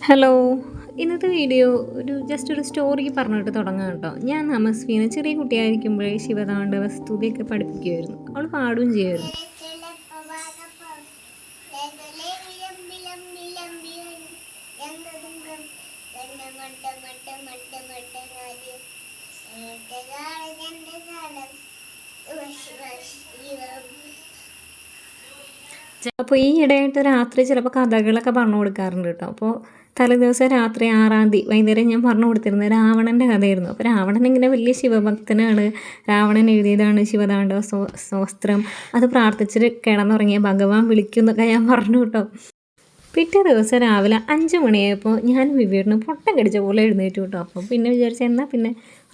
Hello. ഇന്നത്തെ video just ഒരു story പറഞ്ഞിട്ട് തുടങ്ങാം കേട്ടോ. ഞാൻ നമസ്വീനെ ചെറിയ കുട്ടിയായിരിക്കുമ്പോഴേ ശിവതാണ്ഡവ സ്തുതിയൊക്കെ പഠിപ്പിക്കുമായിരുന്നു. അവൾ പാടുകയും ചെയ്യുമായിരുന്നു. അപ്പോൾ ഈ ഇടയായിട്ട് രാത്രി ചിലപ്പോൾ കഥകളൊക്കെ പറഞ്ഞു കൊടുക്കാറുണ്ട് കേട്ടോ. അപ്പോൾ തലേദിവസം രാത്രി 6-ാം തീയതി വൈകുന്നേരം ഞാൻ പറഞ്ഞു കൊടുത്തിരുന്നത് രാവണൻ്റെ കഥയായിരുന്നു. അപ്പോൾ രാവണൻ ഇങ്ങനെ വലിയ ശിവഭക്തനാണ്. രാവണൻ എഴുതിയതാണ് ശിവതാണ്ഡവ സ്തോത്രം. അത് പ്രാർത്ഥിച്ചിട്ട് കിടന്നുറങ്ങിയ ഭഗവാൻ വിളിക്കും എന്നൊക്കെ ഞാൻ പറഞ്ഞു കേട്ടോ. പിറ്റേ ദിവസം രാവിലെ 5 മണിയായപ്പോൾ ഞാൻ വിവേറിന് പൊട്ടം കടിച്ച പോലെ എഴുന്നേറ്റു കേട്ടോ. അപ്പോൾ പിന്നെ വിചാരിച്ചു എന്നാൽ പിന്നെ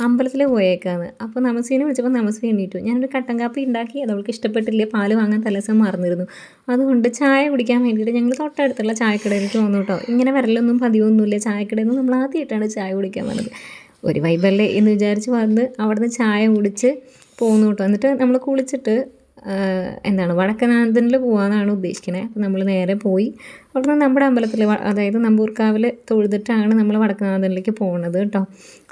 അമ്പലത്തിൽ പോയേക്കാന്ന്. അപ്പോൾ നമസ്വീനെ വിളിച്ചപ്പോൾ നമസ്വീ എണീറ്റു. ഞാനൊരു കട്ടൻ കാപ്പി ഉണ്ടാക്കി, അത് അവൾക്ക് ഇഷ്ടപ്പെട്ടില്ല. പാല് വാങ്ങാൻ തലേദിവസം മറന്നിരുന്നു. അതുകൊണ്ട് ചായ കുടിക്കാൻ വേണ്ടിയിട്ട് ഞങ്ങൾ തൊട്ടടുത്തുള്ള ചായക്കടയിലേക്ക് വന്നു കേട്ടോ. ഇങ്ങനെ വരലൊന്നും പതിവൊന്നുമില്ല. ചായക്കടയിൽ നിന്ന് നമ്മൾ ആദ്യമായിട്ടാണ് ചായ കുടിക്കാൻ വന്നത്. ഒരു വൈബല്ലേ എന്ന് വിചാരിച്ച് വന്ന് അവിടുന്ന് ചായ കുടിച്ച് പോന്നു കേട്ടോ. എന്നിട്ട് നമ്മൾ കുളിച്ചിട്ട് വടക്കനാഥനിൽ പോകാമെന്നാണ് ഉദ്ദേശിക്കുന്നത്. അപ്പോൾ നമ്മൾ നേരെ പോയി അവിടുന്ന് നമ്മുടെ അമ്പലത്തിൽ, അതായത് നമ്പൂർക്കാവിൽ തൊഴുതിട്ടാണ് നമ്മൾ വടക്കനാഥനിലേക്ക് പോകുന്നത് കേട്ടോ.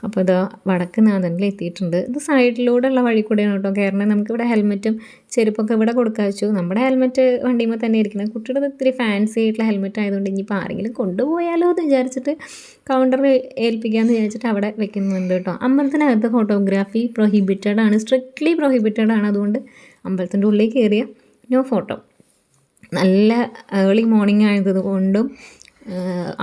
അപ്പോൾ ഇത് വടക്കനാഥനിൽ എത്തിയിട്ടുണ്ട്. ഇത് സൈഡിലൂടെയുള്ള വഴി കൂടെയാണ് കേട്ടോ കയറണത്. നമുക്കിവിടെ ഹെൽമെറ്റും ചെരുപ്പൊക്കെ ഇവിടെ കൊടുക്കാൻ വെച്ചു. നമ്മുടെ ഹെൽമെറ്റ് വണ്ടിയുമ്പോൾ തന്നെ ഇരിക്കുന്നത്. കുട്ടിയുടെ ഇത്തിരി ഫാൻസി ആയിട്ടുള്ള ഹെൽമെറ്റ് ആയതുകൊണ്ട് ഇനിയിപ്പോൾ ആരെങ്കിലും കൊണ്ടുപോയാലോ എന്ന് വിചാരിച്ചിട്ട് കൗണ്ടറിൽ ഏൽപ്പിക്കാമെന്ന് വിചാരിച്ചിട്ട് അവിടെ വെക്കുന്നുണ്ട് കേട്ടോ. അമ്പലത്തിനകത്ത് ഫോട്ടോഗ്രാഫി പ്രൊഹിബിറ്റഡ് ആണ്, സ്ട്രിക്ട്ലി പ്രൊഹിബിറ്റഡ് ആണ്. അതുകൊണ്ട് അമ്പലത്തിൻ്റെ ഉള്ളിൽ കയറിയ നോ ഫോട്ടോ. നല്ല ഏർലി മോർണിംഗ് ആയതുകൊണ്ടും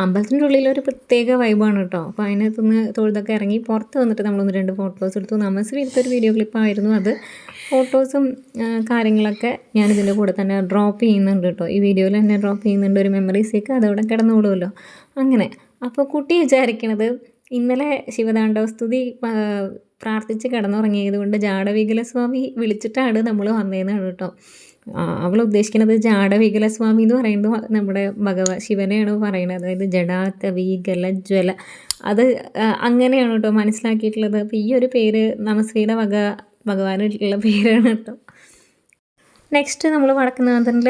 അമ്പലത്തിൻ്റെ ഉള്ളിലൊരു പ്രത്യേക വൈബാണ് കേട്ടോ. അപ്പോൾ അതിനകത്തുനിന്ന് തൊഴുതൊക്കെ ഇറങ്ങി പുറത്ത് വന്നിട്ട് നമ്മളൊന്ന് 2 ഫോട്ടോസ് എടുത്തു. നമസ്വീ എടുത്തൊരു വീഡിയോ ക്ലിപ്പായിരുന്നു അത്. ഫോട്ടോസും കാര്യങ്ങളൊക്കെ ഞാനിതിൻ്റെ കൂടെ തന്നെ ഡ്രോപ്പ് ചെയ്യുന്നുണ്ട് കേട്ടോ. ഈ വീഡിയോയിൽ തന്നെ ഡ്രോപ്പ് ചെയ്യുന്നുണ്ട്. ഒരു മെമ്മറീസൊക്കെ അതവിടെ കിടന്നുകൂടുമല്ലോ അങ്ങനെ. അപ്പോൾ കുട്ടി വിചാരിക്കണത് ഇന്നലെ ശിവതാണ്ഡവ സ്തുതി പ്രാർത്ഥിച്ച് കിടന്നുറങ്ങിയത് കൊണ്ട് ജാടവികലസ്വാമി വിളിച്ചിട്ടാണ് നമ്മൾ വന്നതെന്നാണ് കേട്ടോ. അവൾ ഉദ്ദേശിക്കുന്നത് ജാടവികലസ്വാമി എന്ന് പറയുന്നത് നമ്മുടെ ശിവനെയാണ് പറയുന്നത്. അതായത് ജഡാതവികല ജ്വല, അത് അങ്ങനെയാണ് കേട്ടോ മനസ്സിലാക്കിയിട്ടുള്ളത്. അപ്പോൾ ഈ ഒരു പേര് നമസ്വീയുടെ ഭഗവാനുള്ള പേരാണ് കേട്ടോ. നെക്സ്റ്റ് നമ്മൾ വടക്കനാഥനിൽ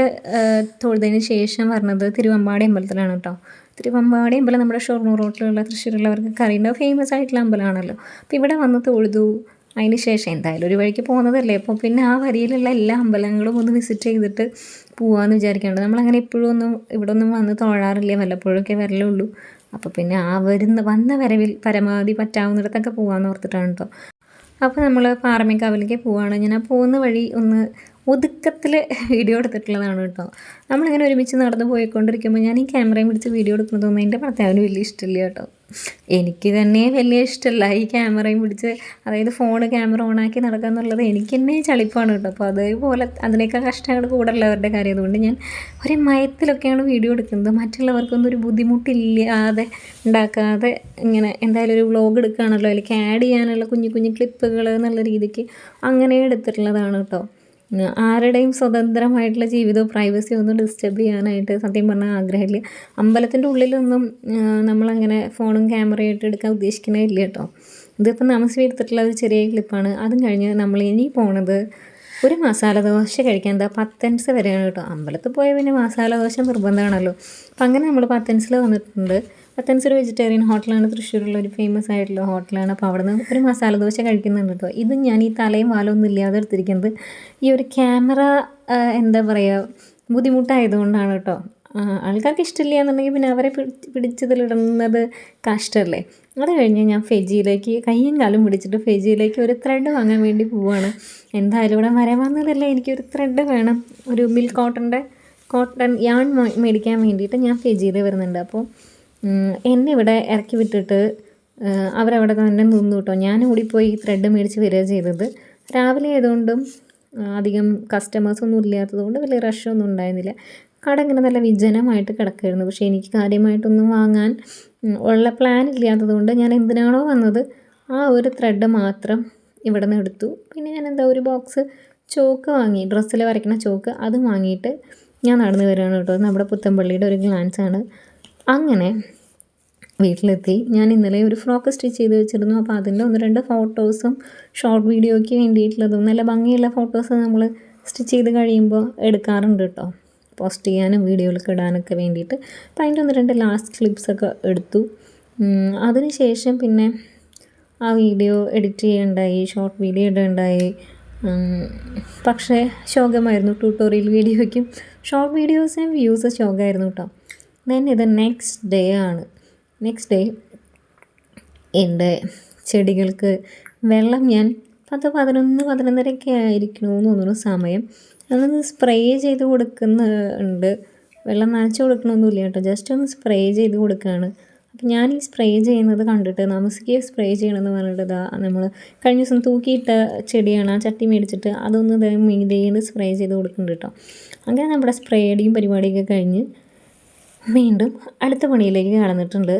തൊഴുതിന് ശേഷം പറഞ്ഞത് തിരുവമ്പാടി അമ്പലത്തിലാണ് കേട്ടോ. തിരുവമ്പാടി അമ്പലം നമ്മുടെ ഷൊർണൂർ റോട്ടിലുള്ള തൃശ്ശൂരുള്ളവർക്കൊക്കെ അറിയുന്ന ഫേമസ് ആയിട്ടുള്ള അമ്പലമാണല്ലോ. അപ്പോൾ ഇവിടെ വന്ന് തൊഴുതു. അതിന് ശേഷം എന്തായാലും ഒരു വഴിക്ക് പോകുന്നതല്ലേ, അപ്പോൾ പിന്നെ ആ വരിയിലുള്ള എല്ലാ അമ്പലങ്ങളും ഒന്ന് വിസിറ്റ് ചെയ്തിട്ട് പോകാമെന്ന് വിചാരിക്കുന്നുണ്ട്. നമ്മളങ്ങനെ എപ്പോഴും ഇവിടെ ഒന്നും വന്ന് തൊഴാറില്ല, വല്ലപ്പോഴൊക്കെ വരലുള്ളൂ. അപ്പോൾ പിന്നെ വന്ന വരവിൽ പരമാവധി പറ്റാവുന്നിടത്തൊക്കെ പോകാമെന്ന് ഓർത്തിട്ടാണ് കേട്ടോ. അപ്പോൾ നമ്മൾ പാറമേക്കാവിലേക്ക് പോവുകയാണ്. ഞാൻ ആ പോകുന്ന വഴി ഒന്ന് ഒതുക്കത്തിൽ വീഡിയോ എടുത്തിട്ടുള്ളതാണ് കേട്ടോ. നമ്മളിങ്ങനെ ഒരുമിച്ച് നടന്ന് പോയിക്കൊണ്ടിരിക്കുമ്പോൾ ഞാൻ ഈ ക്യാമറയും പിടിച്ച് വീഡിയോ എടുക്കുന്നതൊന്നും എൻ്റെ ഭർത്താവിന് വലിയ ഇഷ്ടമില്ല കേട്ടോ. എനിക്ക് തന്നെ വലിയ ഇഷ്ടമല്ല ഈ ക്യാമറയും പിടിച്ച്, അതായത് ക്യാമറ ഓണാക്കി നടക്കുക എന്നുള്ളത് എനിക്ക് തന്നെ ചളിപ്പാണ് കേട്ടോ. അപ്പോൾ അതേപോലെ അതിനേക്കാൾ കഷ്ടങ്ങൾ കൂടുതലുള്ളവരുടെ കാര്യം. അതുകൊണ്ട് ഞാൻ ഒരേ മയത്തിലൊക്കെയാണ് വീഡിയോ എടുക്കുന്നത്. മറ്റുള്ളവർക്കൊന്നും ഒരു ബുദ്ധിമുട്ടില്ലാതെ ഉണ്ടാക്കാതെ ഇങ്ങനെ എന്തായാലും ഒരു വ്ളോഗ് എടുക്കുകയാണല്ലോ, അതിലേക്ക് ആഡ് ചെയ്യാനുള്ള കുഞ്ഞു കുഞ്ഞു ക്ലിപ്പുകൾ എന്നുള്ള രീതിക്ക് അങ്ങനെ എടുത്തിട്ടുള്ളതാണ് കേട്ടോ. ആരുടെയും സ്വതന്ത്രമായിട്ടുള്ള ജീവിതവും പ്രൈവസിയും ഒന്നും ഡിസ്റ്റർബ് ചെയ്യാനായിട്ട് സത്യം പറഞ്ഞാൽ ആഗ്രഹമില്ല. അമ്പലത്തിൻ്റെ ഉള്ളിലൊന്നും നമ്മളങ്ങനെ ഫോണും ക്യാമറയായിട്ട് എടുക്കാൻ ഉദ്ദേശിക്കുന്നതില്ല കേട്ടോ. ഇതിപ്പോൾ നമസ്വീ എടുത്തിട്ടുള്ള ഒരു ചെറിയ ക്ലിപ്പാണ്. അതും കഴിഞ്ഞ് നമ്മൾ ഇനി പോണത് ഒരു മസാല ദോശ കഴിക്കാൻ. എന്താ പത്തൻസ് വരെയാണ് കേട്ടോ. അമ്പലത്തിൽ പോയ പിന്നെ മസാല ദോശ നിർബന്ധമാണല്ലോ. അപ്പം അങ്ങനെ നമ്മൾ പത്തൻസിൽ വന്നിട്ടുണ്ട്. പത്തൻസ് ഒരു വെജിറ്റേറിയൻ ഹോട്ടലാണ്, തൃശ്ശൂരുള്ള ഒരു ഫേമസ് ആയിട്ടുള്ള ഹോട്ടലാണ്. അപ്പോൾ അവിടെ നിന്ന് ഒരു മസാല ദോശ കഴിക്കുന്നുണ്ട് കേട്ടോ. ഇത് ഞാൻ ഈ തലയും വാലൊന്നും ഇല്ലാതെ എടുത്തിരിക്കുന്നത് ഈ ഒരു ക്യാമറ എന്താ പറയുക ബുദ്ധിമുട്ടായതുകൊണ്ടാണ് കേട്ടോ. ആൾക്കാർക്ക് ഇഷ്ടമില്ല എന്നുണ്ടെങ്കിൽ പിന്നെ അവരെ പിടിച്ചതിലിടുന്നത് കഷ്ടമല്ലേ. അത് കഴിഞ്ഞ് ഞാൻ ഫെജിയിലേക്ക് കയ്യും കാലും പിടിച്ചിട്ട് ഫെജിയിലേക്ക് ഒരു ത്രെഡ് വാങ്ങാൻ വേണ്ടി പോവുകയാണ്. എന്തായാലും ഇവിടെ വരെ വന്നതല്ലേ, എനിക്കൊരു ത്രെഡ് വേണം. ഒരു മിൽക്ക് കോട്ടൺ യാൺ മേടിക്കാൻ വേണ്ടിയിട്ട് ഞാൻ ഫെജിയിൽ വരുന്നുണ്ട്. അപ്പോൾ എന്നെ ഇവിടെ ഇറക്കി വിട്ടിട്ട് അവരവിടെ തന്നെ നിന്നു കേട്ടോ. ഞാൻ ഓടിപ്പോയി ത്രെഡ് മേടിച്ച് വരിക ചെയ്തത്. രാവിലെ ആയതുകൊണ്ടും അധികം കസ്റ്റമേഴ്സൊന്നും ഇല്ലാത്തതുകൊണ്ട് വലിയ റഷൊന്നും ഉണ്ടായിരുന്നില്ല. കട ഇങ്ങനെ നല്ല വിജനമായിട്ട് കിടക്കുമായിരുന്നു. പക്ഷേ എനിക്ക് കാര്യമായിട്ടൊന്നും വാങ്ങാൻ ഉള്ള പ്ലാൻ ഇല്ലാത്തതുകൊണ്ട് ഞാൻ എന്തിനാണോ വന്നത് ആ ഒരു ത്രെഡ് മാത്രം ഇവിടെ നിന്ന് എടുത്തു. പിന്നെ ഞാൻ ഒരു ബോക്സ് ചോക്ക് വാങ്ങി, ഡ്രസ്സിൽ വരയ്ക്കുന്ന ചോക്ക്, അത് വാങ്ങിയിട്ട് ഞാൻ നടന്നു വരികയാണ് കേട്ടോ. നമ്മുടെ പുത്തൻപള്ളിയുടെ ഒരു ഗ്ലാൻസാണ്. അങ്ങനെ വീട്ടിലെത്തി. ഞാൻ ഇന്നലെ ഒരു ഫ്രോക്ക് സ്റ്റിച്ച് ചെയ്ത് വെച്ചിരുന്നു. അപ്പോൾ അതിൻ്റെ 1-2 ഫോട്ടോസും ഷോർട്ട് വീഡിയോയ്ക്ക് വേണ്ടിയിട്ടുള്ളതും നല്ല ഭംഗിയുള്ള ഫോട്ടോസ് നമ്മൾ സ്റ്റിച്ച് ചെയ്ത് കഴിയുമ്പോൾ എടുക്കാറുണ്ട് കേട്ടോ. പോസ്റ്റ് ചെയ്യാനും വീഡിയോയിലൊക്കെ ഇടാനൊക്കെ വേണ്ടിയിട്ട്. അപ്പോൾ അതിൻ്റെ 1-2 ലാസ്റ്റ് ക്ലിപ്സൊക്കെ എടുത്തു. അതിന് ശേഷം പിന്നെ ആ വീഡിയോ എഡിറ്റ് ചെയ്യുകയുണ്ടായി, ഷോർട്ട് വീഡിയോ ഇടുകയുണ്ടായി. പക്ഷേ ശോകമായിരുന്നു. ട്യൂട്ടോറിയൽ വീഡിയോയ്ക്കും ഷോർട്ട് വീഡിയോസിനും വ്യൂസ് ശോകമായിരുന്നു കേട്ടോ. ദെൻ ഇത് നെക്സ്റ്റ് ഡേ ആണ്. നെക്സ്റ്റ് ഡേ എൻ്റെ ചെടികൾക്ക് വെള്ളം ഞാൻ 10-11-11:30 ആയിരിക്കണമെന്ന് തോന്നുന്നു സമയം. അതൊന്ന് സ്പ്രേ ചെയ്ത് കൊടുക്കുന്നുണ്ട്. വെള്ളം നനച്ച് കൊടുക്കണമൊന്നുമില്ല കേട്ടോ, ജസ്റ്റ് ഒന്ന് സ്പ്രേ ചെയ്ത് കൊടുക്കുകയാണ്. അപ്പം ഞാൻ ഈ സ്പ്രേ ചെയ്യുന്നത് കണ്ടിട്ട് നമസ്ക്ക് സ്പ്രേ ചെയ്യണമെന്ന് പറഞ്ഞിട്ട് നമ്മൾ കഴിഞ്ഞ ദിവസം തൂക്കിയിട്ട ചെടിയാണ്, ആ ചട്ടി മേടിച്ചിട്ട് അതൊന്ന് മീതേന്ന് സ്പ്രേ ചെയ്ത് കൊടുക്കുന്നുണ്ട് കേട്ടോ. അങ്ങനെ നമ്മുടെ സ്പ്രേയുടെയും പരിപാടിയൊക്കെ കഴിഞ്ഞ് വീണ്ടും അടുത്ത പണിയിലേക്ക് കടന്നിട്ടുണ്ട്.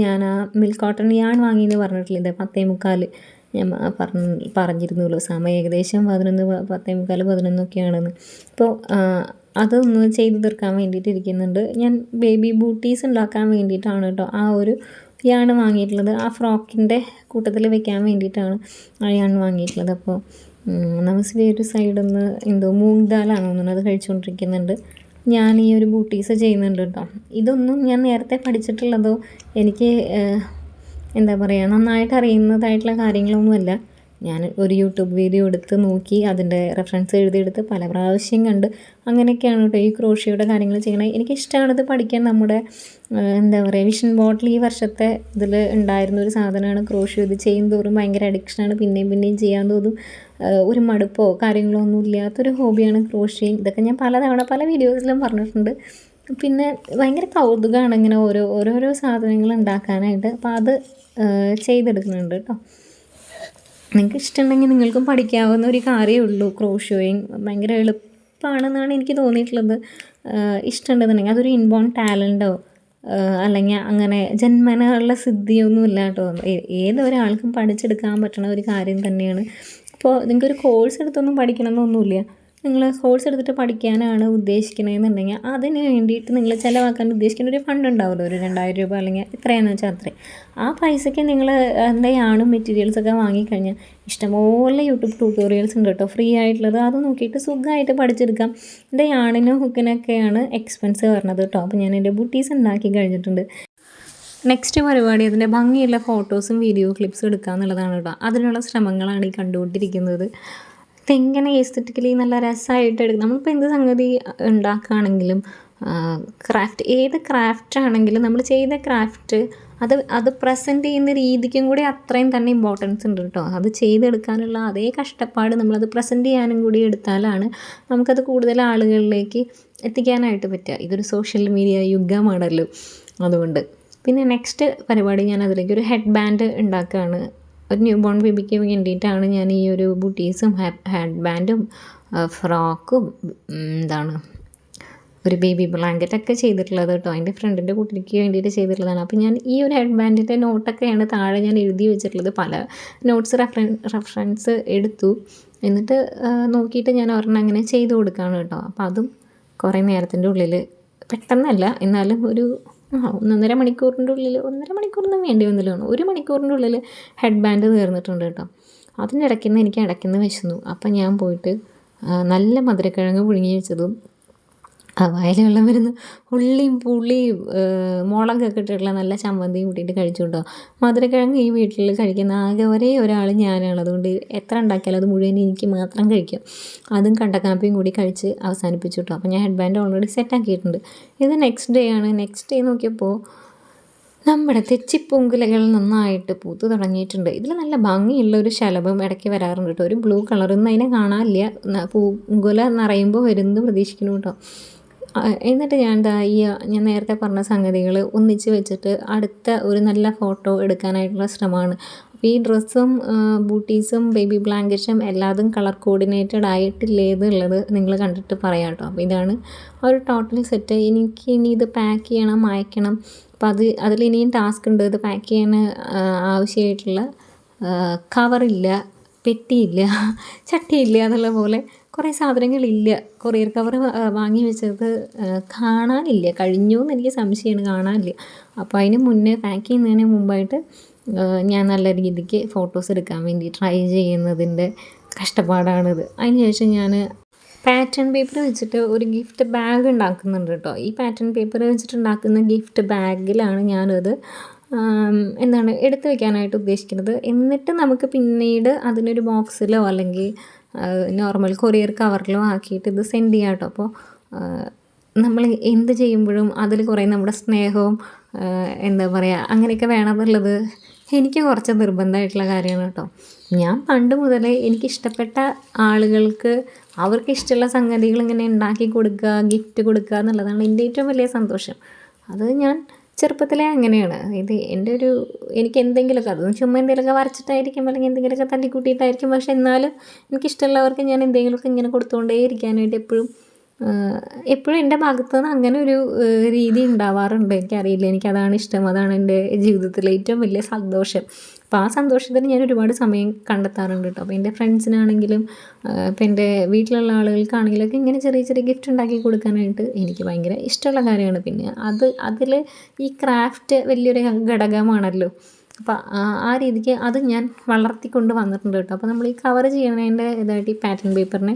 ഞാൻ ആ മിൽക്ക് കോട്ടൺ യാൺ വാങ്ങിയെന്ന് പറഞ്ഞിട്ടില്ല, 10:45 ഞാൻ പറഞ്ഞിരുന്നല്ലോ. സമയം ഏകദേശം 10:15-11 ആണെന്ന്. അപ്പോൾ അതൊന്ന് ചെയ്ത് തീർക്കാൻ വേണ്ടിയിട്ട് ഇരിക്കുന്നുണ്ട്. ഞാൻ ബേബി ബൂട്ടീസ് ഉണ്ടാക്കാൻ വേണ്ടിയിട്ടാണ് കേട്ടോ ആ ഒരു യാൺ വാങ്ങിയിട്ടുള്ളത്. ആ ഫ്രോക്കിൻ്റെ കൂട്ടത്തിൽ വെക്കാൻ വേണ്ടിയിട്ടാണ് ആ യാൺ വാങ്ങിയിട്ടുള്ളത്. അപ്പോൾ നമസ്വി ഒരു സൈഡിൽ നിന്ന് എന്തോ മൂങ് ദാലാണോ തോന്നുന്നു അത് കഴിച്ചുകൊണ്ടിരിക്കുന്നുണ്ട്. ഞാൻ ഈ ഒരു ബൂട്ടീസ് ചെയ്യുന്നുണ്ട് കേട്ടോ. ഇതൊന്നും ഞാൻ നേരത്തെ പഠിച്ചിട്ടുള്ളതോ എനിക്ക് എന്താ പറയുക നന്നായിട്ട് അറിയുന്നതായിട്ടുള്ള കാര്യങ്ങളൊന്നുമല്ല. ഞാൻ ഒരു യൂട്യൂബ് വീഡിയോ എടുത്ത് നോക്കി അതിൻ്റെ റെഫറൻസ് എഴുതിയെടുത്ത് പല പ്രാവശ്യം കണ്ട് അങ്ങനെയൊക്കെയാണ് കേട്ടോ ഈ ക്രോഷ്യയുടെ കാര്യങ്ങൾ ചെയ്യണത്. എനിക്കിഷ്ടമാണിത് പഠിക്കാൻ. നമ്മുടെ എന്താ പറയുക വിഷൻ ബോട്ടിൽ ഈ വർഷത്തെ ഇതിൽ ഉണ്ടായിരുന്നൊരു സാധനമാണ് ക്രോഷ്യ. ഇത് ചെയ്യുന്തോറും ഭയങ്കര അഡിക്ഷനാണ്, പിന്നെയും ചെയ്യാൻ തോന്നും. ഒരു മടുപ്പോ കാര്യങ്ങളോ ഒന്നും ഇല്ലാത്തൊരു ഹോബിയാണ് ക്രോഷ്യയും. ഇതൊക്കെ ഞാൻ പലതവണ പല വീഡിയോസിലും പറഞ്ഞിട്ടുണ്ട്. പിന്നെ ഭയങ്കര കൗതുകമാണ് ഇങ്ങനെ ഓരോരോ സാധനങ്ങൾ ഉണ്ടാക്കാനായിട്ട്. അപ്പോൾ അത് ചെയ്തെടുക്കുന്നുണ്ട് കേട്ടോ. നിങ്ങൾക്ക് ഇഷ്ടമുണ്ടെങ്കിൽ നിങ്ങൾക്കും പഠിക്കാവുന്ന ഒരു കാര്യമേ ഉള്ളൂ ക്രോഷ്യോയിങ്. ഭയങ്കര എളുപ്പമാണെന്നാണ് എനിക്ക് തോന്നിയിട്ടുള്ളത്. ഇഷ്ടമുണ്ടെന്നുണ്ടെങ്കിൽ അതൊരു ഇൻബോൺ ടാലൻറ്റോ അല്ലെങ്കിൽ അങ്ങനെ ജന്മന ഉള്ള സിദ്ധിയൊന്നും ഇല്ല കേട്ടോ. ഏതൊരാൾക്കും പഠിച്ചെടുക്കാൻ പറ്റുന്ന ഒരു കാര്യം തന്നെയാണ്. അപ്പോൾ നിങ്ങൾക്കൊരു കോഴ്സ് എടുത്തൊന്നും പഠിക്കണമെന്നൊന്നുമില്ല. നിങ്ങൾ കോഴ്സ് എടുത്തിട്ട് പഠിക്കാനാണ് ഉദ്ദേശിക്കണമെന്നുണ്ടെങ്കിൽ അതിന് വേണ്ടിയിട്ട് നിങ്ങൾ ചിലവാക്കാൻ ഉദ്ദേശിക്കുന്ന ഒരു ഫണ്ട് ഉണ്ടാവുമല്ലോ, ഒരു 2000 രൂപ അല്ലെങ്കിൽ എത്രയാണെന്ന് വെച്ചാൽ അത്രയും. ആ പൈസയ്ക്ക് നിങ്ങൾ എന്തെയാണ് മെറ്റീരിയൽസൊക്കെ വാങ്ങിക്കഴിഞ്ഞാൽ ഇഷ്ടംപോലെ യൂട്യൂബ് ട്യൂട്ടോറിയൽസ് ഉണ്ട് കേട്ടോ, ഫ്രീ ആയിട്ടുള്ളത്. അത് നോക്കിയിട്ട് സുഖമായിട്ട് പഠിച്ചെടുക്കാം. എൻ്റെ യാണിനും ഹുക്കിനൊക്കെയാണ് എക്സ്പെൻസ് വരുന്നത് കേട്ടോ. അപ്പോൾ ഞാൻ എൻ്റെ ബുട്ടീസ് ഉണ്ടാക്കി കഴിഞ്ഞിട്ടുണ്ട്. നെക്സ്റ്റ് പരിപാടി അതിൻ്റെ ഭംഗിയുള്ള ഫോട്ടോസും വീഡിയോ ക്ലിപ്സും എടുക്കുക എന്നുള്ളതാണ് കേട്ടോ. അതിനുള്ള ശ്രമങ്ങളാണ് ഈ കണ്ടുകൊണ്ടിരിക്കുന്നത്. ഇതെങ്ങനെ എസ്തെറ്റിക്കലി നല്ല രസമായിട്ട് എടുക്കും. നമ്മളിപ്പോൾ എന്ത് സംഗതി ഉണ്ടാക്കുകയാണെങ്കിലും ഏത് ക്രാഫ്റ്റ് ആണെങ്കിലും നമ്മൾ ചെയ്ത ക്രാഫ്റ്റ് അത് പ്രസൻറ്റ് ചെയ്യുന്ന രീതിക്കും കൂടി അത്രയും തന്നെ ഇമ്പോർട്ടൻസ് ഉണ്ട് കേട്ടോ. അത് ചെയ്തെടുക്കാനുള്ള അതേ കഷ്ടപ്പാട് നമ്മളത് പ്രസൻറ്റ് ചെയ്യാനും കൂടി എടുത്താലാണ് നമുക്കത് കൂടുതൽ ആളുകളിലേക്ക് എത്തിക്കാനായിട്ട് പറ്റുക. ഇതൊരു സോഷ്യൽ മീഡിയ യുഗമാണല്ലോ, അതുകൊണ്ട്. പിന്നെ നെക്സ്റ്റ് പരിപാടി ഞാൻ അതിലേക്ക് ഒരു ഹെഡ് ബാൻഡ് ഉണ്ടാക്കുകയാണ്. ഒരു ന്യൂ ബോൺ ബേബിക്ക് വേണ്ടിയിട്ടാണ് ഞാൻ ഈ ഒരു ബുട്ടീസും ഹെഡ് ബാൻഡും ഫ്രോക്കും ഒരു ബേബി ബ്ലാങ്കറ്റൊക്കെ ചെയ്തിട്ടുള്ളത് കേട്ടോ. എൻ്റെ ഫ്രണ്ടിൻ്റെ കുട്ടിക്ക് വേണ്ടിയിട്ട് ചെയ്തിട്ടുള്ളതാണ്. അപ്പോൾ ഞാൻ ഈ ഒരു ഹെഡ് ബാൻഡിൻ്റെ നോട്ടൊക്കെയാണ് താഴെ ഞാൻ എഴുതി വെച്ചിട്ടുള്ളത്. പല നോട്ട്സ് റെഫറൻസ് എടുത്തു. എന്നിട്ട് നോക്കിയിട്ട് ഞാൻ ഒരെണ്ണം അങ്ങനെ ചെയ്ത് കൊടുക്കുകയാണ് കേട്ടോ. അപ്പോൾ അതും കുറേ നേരത്തിൻ്റെ ഉള്ളിൽ, പെട്ടെന്നല്ല എന്നാലും ഒരു 1.5 മണിക്കൂറിൻ്റെ ഉള്ളിൽ, 1.5 മണിക്കൂറൊന്നും വേണ്ടി വന്നില്ല, 1 മണിക്കൂറിൻ്റെ ഉള്ളിൽ ഹെഡ് ബാൻഡ് തീർന്നിട്ടുണ്ട് കേട്ടോ. അതിൻ്റെ എനിക്ക് ഇടയ്ക്കുന്ന് വിശന്നു. അപ്പം ഞാൻ പോയിട്ട് നല്ല മധുരക്കിഴങ്ങ് പുഴുങ്ങി വെച്ചതും വായിൽ വെള്ളം വരുന്നു ഉള്ളിയും പുളിയും മുളകൊക്കെ ഇട്ടിട്ടുള്ള നല്ല ചമ്മന്തിയും കൂട്ടിയിട്ട് കഴിച്ചു കേട്ടോ. മധുരക്കിഴങ്ങ് ഈ വീട്ടിൽ കഴിക്കുന്ന ആകെ ഒരേ ഒരാൾ ഞാനാണ്. അതുകൊണ്ട് എത്ര ഉണ്ടാക്കിയാലും അത് മുഴുവൻ എനിക്ക് മാത്രം കഴിക്കും. അതും കണ്ടക്കാപ്പിയും കൂടി കഴിച്ച് അവസാനിപ്പിച്ചു കേട്ടോ. അപ്പോൾ ഞാൻ ഹെഡ് ബാൻഡ് ഓൾറെഡി സെറ്റാക്കിയിട്ടുണ്ട്. ഇത് നെക്സ്റ്റ് ഡേ ആണ്. നെക്സ്റ്റ് ഡേ നോക്കിയപ്പോൾ നമ്മുടെ തെച്ചിപ്പൂങ്കുലകൾ നന്നായിട്ട് പൂത്ത് തുടങ്ങിയിട്ടുണ്ട്. ഇതിൽ നല്ല ഭംഗിയുള്ള ഒരു ശലഭം ഇടയ്ക്ക് വരാറുണ്ട് കേട്ടോ. ഒരു ബ്ലൂ കളറൊന്നും അതിനെ കാണാനില്ല, പൂങ്കുല നിറയുമ്പോൾ വരുന്നത് പ്രതീക്ഷിക്കുന്നു കേട്ടോ. എന്നിട്ട് ഞാൻ നേരത്തെ പറഞ്ഞ സംഗതികൾ ഒന്നിച്ച് വെച്ചിട്ട് അടുത്ത ഒരു നല്ല ഫോട്ടോ എടുക്കാനായിട്ടുള്ള ശ്രമമാണ്. അപ്പോൾ ഈ ഡ്രസ്സും ബൂട്ടീസും ബേബി ബ്ലാങ്കറ്റും എല്ലാതും കളർ കോർഡിനേറ്റഡ് ആയിട്ടില്ലേ എന്നുള്ളത് നിങ്ങൾ കണ്ടിട്ട് പറയാം കേട്ടോ. അപ്പോൾ ഇതാണ് ഒരു ടോട്ടൽ സെറ്റ്. എനിക്ക് ഇനി ഇത് പാക്ക് ചെയ്യണം, അയക്കണം. അപ്പോൾ അതിലിനിയും ടാസ്ക് ഉണ്ട്. ഇത് പാക്ക് ചെയ്യാൻ ആവശ്യമായിട്ടുള്ള കവറില്ല, പെട്ടിയില്ല, ചട്ടിയില്ല എന്നുള്ള പോലെ കുറേ സാധനങ്ങളില്ല. കൊറിയർ കവർ വാങ്ങി വെച്ചത് കാണാനില്ല, കഴിഞ്ഞു എന്ന് എനിക്ക് സംശയമാണ്, കാണാനില്ല. അപ്പോൾ അതിന് മുന്നേ പാക്ക് ചെയ്യുന്നതിന് മുമ്പായിട്ട് ഞാൻ നല്ല രീതിക്ക് ഫോട്ടോസ് എടുക്കാൻ വേണ്ടി ട്രൈ ചെയ്യുന്നതിൻ്റെ കഷ്ടപ്പാടാണിത്. അതിന് ശേഷം ഞാൻ പാറ്റേൺ പേപ്പർ വെച്ചിട്ട് ഒരു ഗിഫ്റ്റ് ബാഗ് ഉണ്ടാക്കുന്നുണ്ട് കേട്ടോ. ഈ പാറ്റേൺ പേപ്പർ വെച്ചിട്ടുണ്ടാക്കുന്ന ഗിഫ്റ്റ് ബാഗിലാണ് ഞാനത് എന്താണ് എടുത്തു വെക്കാനായിട്ട് ഉദ്ദേശിക്കുന്നത്. എന്നിട്ട് നമുക്ക് പിന്നീട് അതിനൊരു ബോക്സിലോ അല്ലെങ്കിൽ നോർമൽ കൊറിയർ കവറിലോ ആക്കിയിട്ട് ഇത് സെൻഡ് ചെയ്യാം കേട്ടോ. അപ്പോൾ നമ്മൾ എന്ത് ചെയ്യുമ്പോഴും അതിൽ കുറേ നമ്മുടെ സ്നേഹവും എന്താ പറയുക അങ്ങനെയൊക്കെ വേണമെന്നുള്ളത് എനിക്ക് കുറച്ച് നിർബന്ധമായിട്ടുള്ള കാര്യമാണ് കേട്ടോ. ഞാൻ പണ്ട് മുതലേ എനിക്കിഷ്ടപ്പെട്ട ആളുകൾക്ക് അവർക്ക് ഇഷ്ടമുള്ള സംഗതികൾ ഇങ്ങനെ ഉണ്ടാക്കി കൊടുക്കുക, ഗിഫ്റ്റ് കൊടുക്കുക എന്നുള്ളതാണ് എൻ്റെ ഏറ്റവും വലിയ സന്തോഷം. അത് ഞാൻ ചെറുപ്പത്തിലേ അങ്ങനെയാണ്. ഇത് എൻ്റെ ഒരു എനിക്ക് എന്തെങ്കിലുമൊക്കെ അതൊന്നും ചുമ്മാ എന്തെങ്കിലുമൊക്കെ വരച്ചിട്ടായിരിക്കും അല്ലെങ്കിൽ എന്തെങ്കിലുമൊക്കെ തട്ടിക്കൂട്ടിയിട്ടായിരിക്കും, പക്ഷെ എന്നാലും എനിക്കിഷ്ടമുള്ളവർക്ക് ഞാൻ എന്തെങ്കിലുമൊക്കെ ഇങ്ങനെ കൊടുത്തുകൊണ്ടേ ഇരിക്കാനായിട്ട് എപ്പോഴും എൻ്റെ ഭാഗത്തു നിന്ന് അങ്ങനെ ഒരു രീതി ഉണ്ടാവാറുണ്ട്. എനിക്കറിയില്ല, എനിക്കതാണ് ഇഷ്ടം, അതാണ് എൻ്റെ ജീവിതത്തിലെ ഏറ്റവും വലിയ സന്തോഷം. അപ്പോൾ ആ സന്തോഷത്തിന് ഞാൻ ഒരുപാട് സമയം കണ്ടെത്താറുണ്ട് കേട്ടോ. അപ്പോൾ എൻ്റെ ഫ്രണ്ട്സിനാണെങ്കിലും ഇപ്പോൾ എൻ്റെ വീട്ടിലുള്ള ആളുകൾക്കാണെങ്കിലൊക്കെ ഇങ്ങനെ ചെറിയ ചെറിയ ഗിഫ്റ്റ് ഉണ്ടാക്കി കൊടുക്കാനായിട്ട് എനിക്ക് ഭയങ്കര ഇഷ്ടമുള്ള കാര്യമാണ്. പിന്നെ അതിൽ ഈ ക്രാഫ്റ്റ് വലിയൊരു ഘടകമാണല്ലോ. അപ്പോൾ ആ രീതിക്ക് അത് ഞാൻ വളർത്തിക്കൊണ്ട് വന്നിട്ടുണ്ട് കേട്ടോ. അപ്പോൾ നമ്മൾ ഈ കവർ ചെയ്യണതിൻ്റെ ഇതായിട്ട് ഈ പാറ്റേൺ പേപ്പറിനെ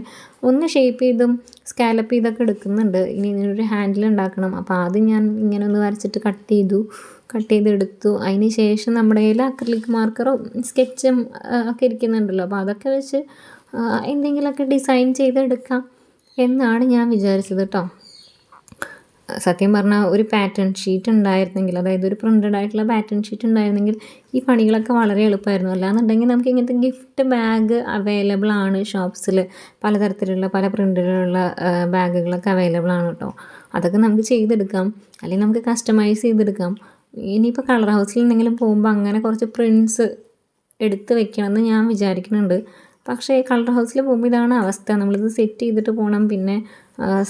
ഒന്ന് ഷേപ്പ് ചെയ്തും സ്കാലപ്പ് ചെയ്തൊക്കെ എടുക്കുന്നുണ്ട്. ഇനി ഇതിനൊരു ഹാൻഡിൽ ഉണ്ടാക്കണം. അപ്പോൾ ആദ്യം ഞാൻ ഇങ്ങനെ ഒന്ന് വരച്ചിട്ട് കട്ട് ചെയ്തെടുത്തു. അതിന് ശേഷം നമ്മുടെ കയ്യിൽ അക്രിലിക് മാർക്കറും സ്കെച്ചും ഒക്കെ ഇരിക്കുന്നുണ്ടല്ലോ. അപ്പോൾ അതൊക്കെ വെച്ച് എന്തെങ്കിലുമൊക്കെ ഡിസൈൻ ചെയ്തെടുക്കാം എന്നാണ് ഞാൻ വിചാരിച്ചത് കേട്ടോ. സത്യം പറഞ്ഞാൽ ഒരു പാറ്റേൺ ഷീറ്റ് ഉണ്ടായിരുന്നെങ്കിൽ, അതായത് ഒരു പ്രിൻ്റഡ് ആയിട്ടുള്ള പാറ്റേൺ ഷീറ്റ് ഉണ്ടായിരുന്നെങ്കിൽ ഈ പണികളൊക്കെ വളരെ എളുപ്പമായിരുന്നു. അല്ലാന്നുണ്ടെങ്കിൽ നമുക്ക് ഇങ്ങനത്തെ ഗിഫ്റ്റ് ബാഗ് അവൈലബിൾ ആണ് ഷോപ്സിൽ. പലതരത്തിലുള്ള പല പ്രിൻ്റിലുള്ള ബാഗുകളൊക്കെ അവൈലബിൾ ആണ് കേട്ടോ. അതൊക്കെ നമുക്ക് ചെയ്തെടുക്കാം, അല്ലെങ്കിൽ നമുക്ക് കസ്റ്റമൈസ് ചെയ്തെടുക്കാം. ഇനിയിപ്പോൾ കളർ ഹൗസിൽ എന്തെങ്കിലും പോകുമ്പോൾ അങ്ങനെ കുറച്ച് പ്രിൻറ്റ്സ് എടുത്ത് വെക്കണമെന്ന് ഞാൻ വിചാരിക്കുന്നുണ്ട്. പക്ഷേ കളർ ഹൗസിൽ പോകുമ്പോൾ ഇതാണ് അവസ്ഥ. നമ്മളിത് സെറ്റ് ചെയ്തിട്ട് പോകണം. പിന്നെ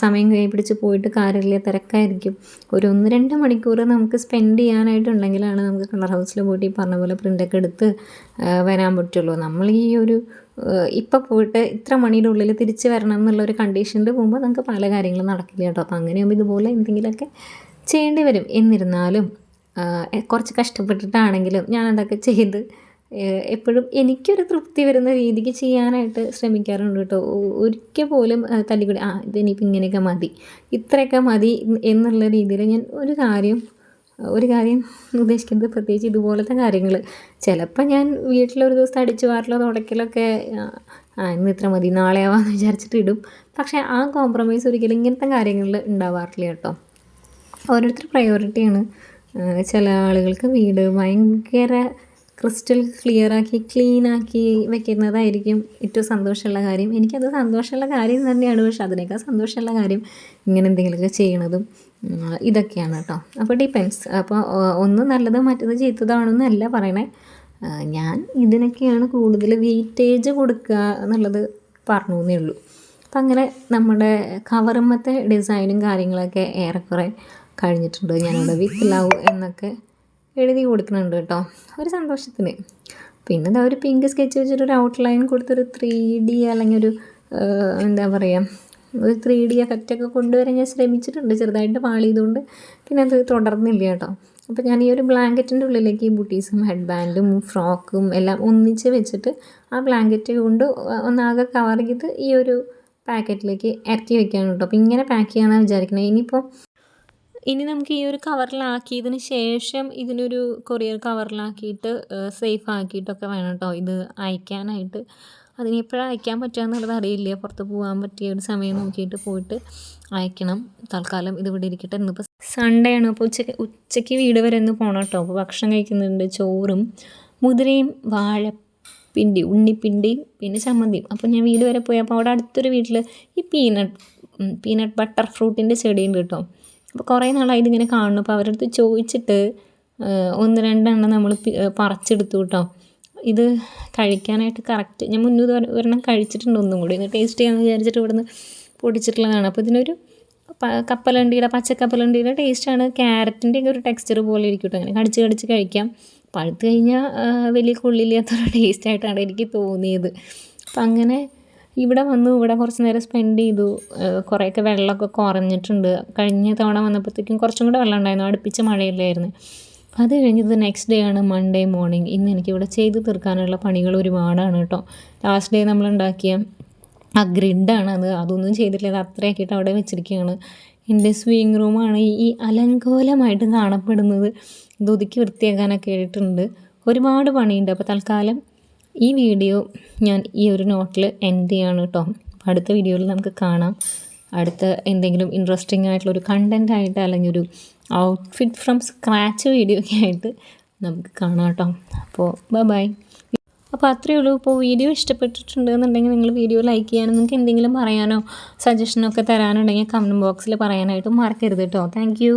സമയം കൈ പിടിച്ച് പോയിട്ട് കാര്യമില്ല, തിരക്കായിരിക്കും. ഒരു 1-2 മണിക്കൂർ നമുക്ക് സ്പെൻഡ് ചെയ്യാനായിട്ടുണ്ടെങ്കിലാണ് നമുക്ക് കളർ ഹൗസിൽ പോയിട്ട് ഈ പറഞ്ഞ പോലെ പ്രിൻ്റൊക്കെ എടുത്ത് വരാൻ പറ്റുള്ളൂ. നമ്മൾ ഈ ഒരു ഇപ്പം പോയിട്ട് ഇത്ര മണിയുടെ ഉള്ളിൽ തിരിച്ച് വരണം എന്നുള്ളൊരു കണ്ടീഷനിൽ പോകുമ്പോൾ നമുക്ക് പല കാര്യങ്ങളും നടക്കില്ല കേട്ടോ. അപ്പോൾ അങ്ങനെയാകുമ്പോൾ ഇതുപോലെ എന്തെങ്കിലുമൊക്കെ ചെയ്യേണ്ടി വരും. എന്നിരുന്നാലും കുറച്ച് കഷ്ടപ്പെട്ടിട്ടാണെങ്കിലും ഞാനതൊക്കെ ചെയ്ത് എപ്പോഴും എനിക്കൊരു തൃപ്തി വരുന്ന രീതിക്ക് ചെയ്യാനായിട്ട് ശ്രമിക്കാറുണ്ട് കേട്ടോ. ഒരിക്കൽ പോലും തല്ലിക്കൂടി ഇതിനിപ്പോൾ ഇങ്ങനെയൊക്കെ മതി, ഇത്രയൊക്കെ മതി എന്നുള്ള രീതിയിൽ ഞാൻ ഒരു കാര്യം ഉദ്ദേശിക്കുന്നത് പ്രത്യേകിച്ച് ഇതുപോലത്തെ കാര്യങ്ങൾ. ചിലപ്പോൾ ഞാൻ വീട്ടിലൊരു ദിവസം അടിച്ചു വാരലോ തുടയ്ക്കലൊക്കെ ഇന്ന് ഇത്ര മതി നാളെ ആവാമെന്ന് വിചാരിച്ചിട്ട് ഇടും. പക്ഷേ ആ കോംപ്രമൈസ് ഒരിക്കലും ഇങ്ങനത്തെ കാര്യങ്ങളിൽ ഉണ്ടാവാറില്ല കേട്ടോ. ഓരോരുത്തർ പ്രയോറിറ്റിയാണ്. ചില ആളുകൾക്ക് വീട് ഭയങ്കര ക്രിസ്റ്റൽ ക്ലിയറാക്കി ക്ലീനാക്കി വെക്കുന്നതായിരിക്കും ഏറ്റവും സന്തോഷമുള്ള കാര്യം. എനിക്കത് സന്തോഷമുള്ള കാര്യം തന്നെയാണ്. പക്ഷെ അതിനേക്കാൾ സന്തോഷമുള്ള കാര്യം ഇങ്ങനെ എന്തെങ്കിലുമൊക്കെ ചെയ്യണതും ഇതൊക്കെയാണ് കേട്ടോ. അപ്പോൾ ഡിപ്പെൻസ്. അപ്പോൾ ഒന്ന് നല്ലത് മറ്റത് ചീത്തതാണെന്നല്ല പറയണേ. ഞാൻ ഇതിനൊക്കെയാണ് കൂടുതൽ വെയിറ്റേജ് കൊടുക്കുക എന്നുള്ളത് പറഞ്ഞു എന്നേ ഉള്ളൂ. അപ്പം അങ്ങനെ നമ്മുടെ കവറുമ്മത്തെ ഡിസൈനും കാര്യങ്ങളൊക്കെ ഏറെക്കുറെ കഴിഞ്ഞിട്ടുണ്ട്. ഞാനിവിടെ വിത്ത് ലവ് എന്നൊക്കെ എഴുതി കൊടുക്കുന്നുണ്ട് കേട്ടോ, ഒരു സന്തോഷത്തിന്. പിന്നെ എന്താ ഒരു പിങ്ക് സ്കെച്ച് വെച്ചിട്ടൊരു ഔട്ട്ലൈൻ കൊടുത്തൊരു 3D അല്ലെങ്കിൽ ഒരു എന്താ പറയുക ഒരു 3D എഫക്റ്റൊക്കെ കൊണ്ടുവരാൻ ഞാൻ ശ്രമിച്ചിട്ടുണ്ട്. ചെറുതായിട്ട് പാളിയതുകൊണ്ട് പിന്നെ അത് തുടർന്നില്ല കേട്ടോ. അപ്പോൾ ഞാൻ ഈ ഒരു ബ്ലാങ്കറ്റിൻ്റെ ഉള്ളിലേക്ക് ഈ ബുട്ടീസും ഹെഡ് ബാൻഡും ഫ്രോക്കും എല്ലാം ഒന്നിച്ച് വെച്ചിട്ട് ആ ബ്ലാങ്കറ്റ് കൊണ്ട് ഒന്നാകെ കവർ ചെയ്ത് ഈ ഒരു പാക്കറ്റിലേക്ക് ഇറക്കി വെക്കുകയാണ് കേട്ടോ. അപ്പോൾ ഇങ്ങനെ പാക്ക് ചെയ്യാനാണ് വിചാരിക്കുന്നത്. ഇനി നമുക്ക് ഈ ഒരു കവറിലാക്കിയതിന് ശേഷം ഇതിനൊരു കൊറിയർ കവറിലാക്കിയിട്ട് സേഫ് ആക്കിയിട്ടൊക്കെ വേണം കേട്ടോ ഇത് അയക്കാനായിട്ട്. അതിന് എപ്പോഴാണ് അയക്കാൻ പറ്റുക എന്നുള്ളത് അറിയില്ല. പുറത്ത് പോകാൻ പറ്റിയ ഒരു സമയം നോക്കിയിട്ട് പോയിട്ട് അയക്കണം. തൽക്കാലം ഇതിവിടെ ഇരിക്കട്ടെ. ഇന്നിപ്പോൾ സൺഡേ ആണ്. അപ്പോൾ ഉച്ചയ്ക്ക് വീട് വരെ ഒന്ന് പോകണം കേട്ടോ. അപ്പോൾ ഭക്ഷണം കഴിക്കുന്നുണ്ട്. ചോറും മുതിരയും ഉണ്ണിപ്പിണ്ടിയും പിന്നെ ചമ്മന്തിയും. അപ്പോൾ ഞാൻ വീട് വരെ പോയി. അപ്പോൾ അവിടെ അടുത്തൊരു വീട്ടിൽ ഈ പീനട്ട് ബട്ടർ ഫ്രൂട്ടിൻ്റെ ചെടിയുണ്ട് കേട്ടോ. അപ്പോൾ കുറേ നാളായി ഇതിങ്ങനെ കാണുന്നു. അപ്പോൾ അവരുടെ അടുത്ത് ചോദിച്ചിട്ട് 1-2 എണ്ണം നമ്മൾ പറിച്ചെടുത്തു കേട്ടോ. ഇത് കഴിക്കാനായിട്ട് കറക്റ്റ് ഞാൻ മുന്നേ ഒരെണ്ണം കഴിച്ചിട്ടുണ്ട്. ഒന്നും കൂടി ഒന്ന് ടേസ്റ്റ് ചെയ്യാമെന്ന് വിചാരിച്ചിട്ട് ഇവിടുന്ന് പൊടിച്ചിട്ടുള്ളതാണ്. അപ്പോൾ ഇതിനൊരു പച്ചക്കപ്പലണ്ടിയുടെ ടേസ്റ്റാണ്. ക്യാരറ്റിൻ്റെയൊക്കെ ഒരു ടെക്സ്ചർ പോലെ ഇരിക്കും കേട്ടോ. അങ്ങനെ കടിച്ച് കഴിക്കാം. പഴുത്ത് കഴിഞ്ഞാൽ വലിയ കൊള്ളില്ലാത്തൊരു ടേസ്റ്റായിട്ടാണ് എനിക്ക് തോന്നിയത്. അപ്പം അങ്ങനെ ഇവിടെ കുറച്ച് നേരം സ്പെൻഡ് ചെയ്തു. കുറേയൊക്കെ വെള്ളമൊക്കെ കുറഞ്ഞിട്ടുണ്ട്. കഴിഞ്ഞ തവണ വന്നപ്പോഴത്തേക്കും കുറച്ചും കൂടെ വെള്ളം ഉണ്ടായിരുന്നു. അടുപ്പിച്ച് മഴയില്ലായിരുന്നു. അത് കഴിഞ്ഞത് നെക്സ്റ്റ് ഡേ ആണ്, മൺഡേ മോർണിംഗ്. ഇന്ന് എനിക്കിവിടെ ചെയ്ത് തീർക്കാനുള്ള പണികൾ ഒരുപാടാണ് കേട്ടോ. ലാസ്റ്റ് ഡേ നമ്മളുണ്ടാക്കിയ ആ ഗ്രിഡാണ് അതൊന്നും ചെയ്തിട്ടില്ല, അത് അത്രയാക്കിയിട്ട് അവിടെ വെച്ചിരിക്കുകയാണ്. എൻ്റെ സ്വിങ് റൂമാണ് ഈ അലങ്കോലമായിട്ട് കാണപ്പെടുന്നത്. ഇത് ഒതുക്കി വൃത്തിയാക്കാനൊക്കെ ആയിട്ടുണ്ട്, ഒരുപാട് പണിയുണ്ട്. അപ്പോൾ തൽക്കാലം ഈ വീഡിയോ ഞാൻ ഈ ഒരു നോട്ടിൽ എൻഡ് ചെയ്യാണ് കേട്ടോ. അപ്പോൾ അടുത്ത വീഡിയോയിൽ നമുക്ക് കാണാം. അടുത്ത എന്തെങ്കിലും ഇൻട്രസ്റ്റിംഗ് ആയിട്ടുള്ളൊരു കണ്ടൻ്റ് ആയിട്ട് അല്ലെങ്കിൽ ഒരു ഔട്ട്ഫിറ്റ് ഫ്രം സ്ക്രാച്ച് വീഡിയോ ഒക്കെ ആയിട്ട് നമുക്ക് കാണാം കേട്ടോ. അപ്പോൾ ബൈ. അപ്പോൾ അത്രയേ ഉള്ളൂ. ഇപ്പോൾ വീഡിയോ ഇഷ്ടപ്പെട്ടിട്ടുണ്ടെന്നുണ്ടെങ്കിൽ നിങ്ങൾ വീഡിയോ ലൈക്ക് ചെയ്യാനും നിങ്ങൾക്ക് എന്തെങ്കിലും പറയാനോ സജഷനോ ഒക്കെ തരാനുണ്ടെങ്കിൽ കമൻറ്റ് ബോക്സിൽ പറയാനായിട്ട് മറക്കരുത് കേട്ടോ. Thank you.